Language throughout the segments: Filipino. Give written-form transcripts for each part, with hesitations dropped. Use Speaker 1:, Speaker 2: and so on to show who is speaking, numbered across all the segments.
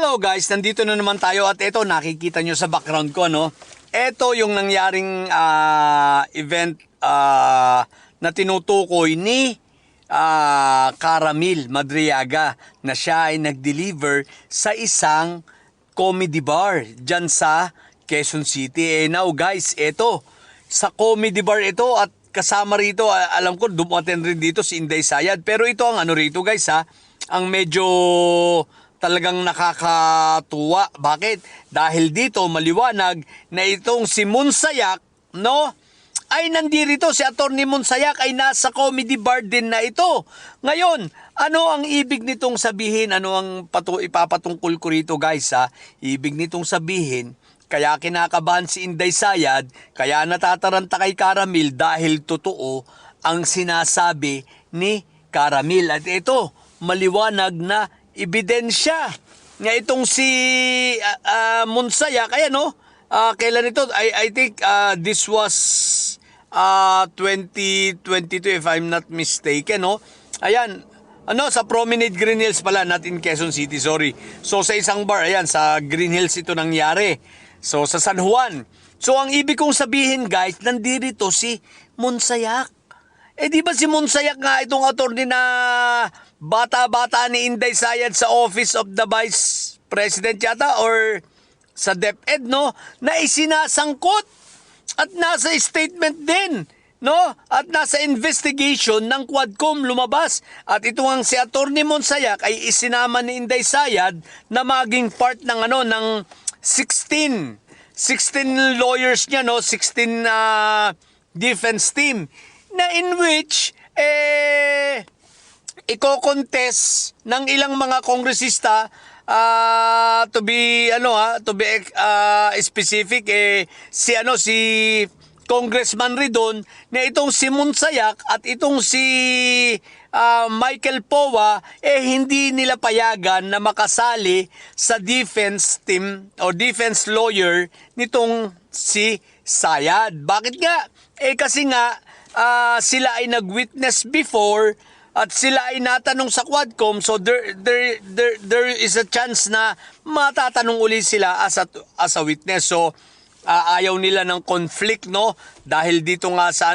Speaker 1: Hello guys, nandito na naman tayo at ito nakikita nyo sa background ko, no? Ito yung nangyaring event na tinutukoy ni Caramil Madriaga na siya ay nag-deliver sa isang comedy bar dyan sa Quezon City. Now guys, ito sa comedy bar ito at kasama rito, alam ko dumating rin dito si Inday Sayad, pero ito ang ano rito guys ang medyo talagang nakakatuwa. Bakit? Dahil dito maliwanag na itong si Monsayak, no? Ay nandito si Attorney Monsayak ay nasa comedy bar din na ito. Ngayon, ano ang ibig nitong sabihin? Ano ang ipapatungkol ko rito guys Ibig nitong sabihin, kaya kinakabahan si Inday Sayad, kaya natataranta kay Caramil dahil totoo ang sinasabi ni Caramil. At ito, maliwanag na ebidensya nga itong si Monsayak. Ayan, no? Kailan ito? I think this was 2022 if I'm not mistaken, no? Ayan, sa Promenade Green Hills pala, not in Quezon City, sorry. So sa isang bar, ayan, sa Green Hills ito nangyari. So sa San Juan. So ang ibig kong sabihin guys, nandito si Monsayak. Di ba si Monsayak nga itong attorney na bata-bata ni Inday Sayad sa Office of the Vice President yata or sa DepEd, no? Na isinasangkot at nasa statement din, no? At nasa investigation ng Quadcom lumabas. At ito ang si Attorney Monsayak ay isinama ni Inday Sayad na maging part ng ng 16 lawyers niya, no? 16 defense team na in which iko-contest ng ilang mga kongresista to be specific si Congressman Ridon na itong si Monsayak at itong si Michael Powa hindi nila payagan na makasali sa defense team o defense lawyer nitong si Sayad. Bakit nga? Kasi nga sila ay nag-witness before at sila ay natanong sa Quadcom, so there is a chance na matatanong uli sila as a witness. So ayaw nila ng conflict, no? Dahil dito nga sa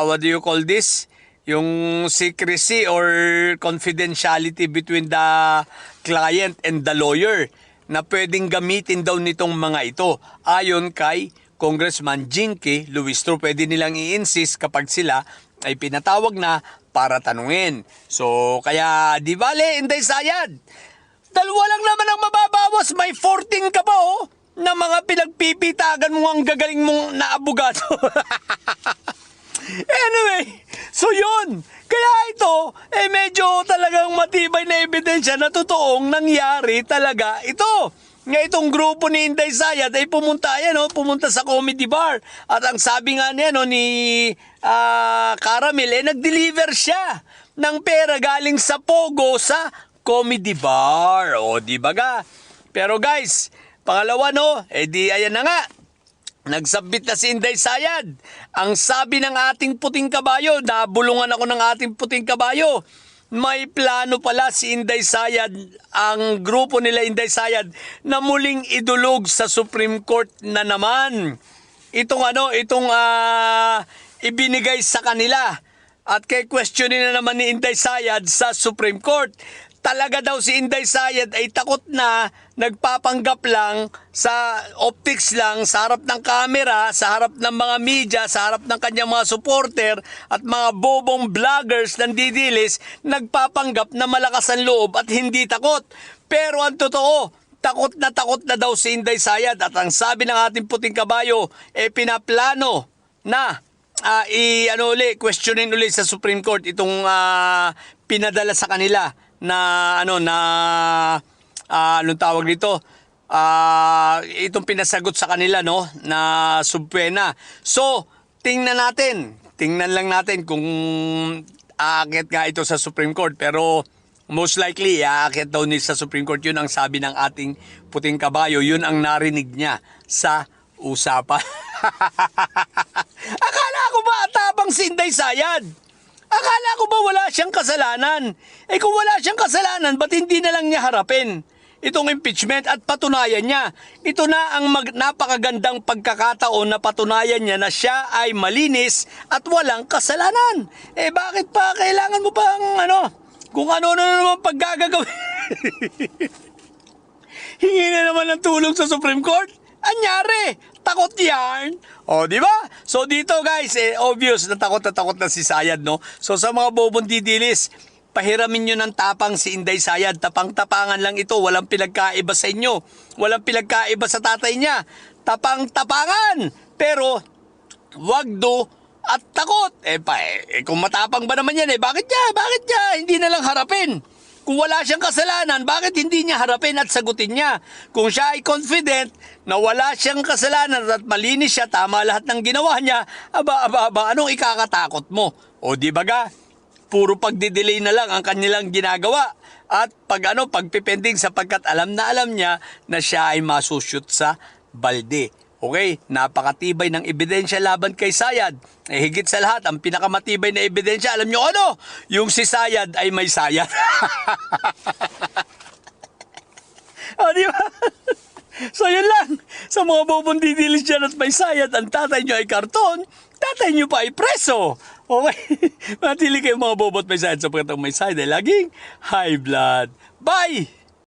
Speaker 1: what do you call this? Yung secrecy or confidentiality between the client and the lawyer na pwedeng gamitin daw nitong mga ito. Ayon kay Congressman Jinky Luistro, pwede nilang i-insist kapag sila ay pinatawag na para tanungin. So, kaya di bale, Inday Sayad, dalawa lang naman ang mababawas. May 14 ka pa, na mga pinagpipitagan mo ang gagaling mong na abogado. Anyway, so yun. Kaya ito, medyo talagang matibay na ebidensya na totoong nangyari talaga ito. Nga itong grupo ni Inday Sayad ay pumunta sa comedy bar. At ang sabi nga niya ni Caramil, nag-deliver siya ng pera galing sa Pogo sa comedy bar. O, di ba ga? Pero guys, pangalawa ayan na nga. Nagsubmit na si Inday Sayad. Ang sabi ng ating puting kabayo, nabulungan ako ng ating puting kabayo, may plano pala si Inday Sayad, ang grupo nila Inday Sayad, na muling idulog sa Supreme Court na naman. Itong ibinigay sa kanila. At kay questionin na naman ni Inday Sayad sa Supreme Court. Talaga daw si Inday Sayad ay takot na, nagpapanggap lang, sa optics lang, sa harap ng camera, sa harap ng mga media, sa harap ng kanyang mga supporter at mga bobong vloggers ng didilis, nagpapanggap na malakas ang loob at hindi takot. Pero ang totoo, takot na daw si Inday Sayad. At ang sabi ng ating puting kabayo, pinaplano na questionin uli sa Supreme Court itong pinadala sa kanila na anong tawag dito? Itong pinasagot sa kanila, na subpena. So, tingnan lang natin kung aakyat nga ito sa Supreme Court. Pero most likely, aakyat daw sa Supreme Court. Yun ang sabi ng ating puting kabayo. Yun ang narinig niya sa usapan. Akala ko ba atabang si Inday Sayad? Akala ko ba wala siyang kasalanan? Eh kung wala siyang kasalanan, ba't hindi na lang niya harapin itong impeachment at patunayan niya? Ito na ang napakagandang pagkakataon na patunayan niya na siya ay malinis at walang kasalanan. Eh bakit pa kailangan mo pang kung ano na naman paggagagawin? Hingi na naman ng tulong sa Supreme Court? Anyari? Takot yan. O, di ba? So dito guys, obvious na takot na si Sayad, no? So sa mga bobong didilis, pahiramin nyo ng tapang si Inday Sayad. Tapang-tapangan lang ito. Walang pinagkaiba sa inyo. Walang pinagkaiba sa tatay niya. Tapang-tapangan. Pero, wag do at takot. Kung matapang ba naman yan, bakit niya? Hindi na lang harapin. Kung wala siyang kasalanan, bakit hindi niya harapin at sagutin niya? Kung siya ay confident na wala siyang kasalanan at malinis siya, tama lahat ng ginawa niya, anong ikakatakot mo? O di ba ga? Puro pagdidelay na lang ang kanilang ginagawa. At pagpipending sapagkat alam niya na siya ay masushoot sa balde. Okay, napakatibay ng ebidensya laban kay Sayad. Higit sa lahat, ang pinakamatibay na ebidensya, alam nyo ano? Yung si Sayad ay may sayad. O, di ba? So, yun lang. Sa mga bobong didilis dyan at may sayad, ang tatay nyo ay karton, tatay nyo pa ay preso. Okay? Matili kayo mga bobot may sayad sapagkat ang may sayad ay laging high blood. Bye!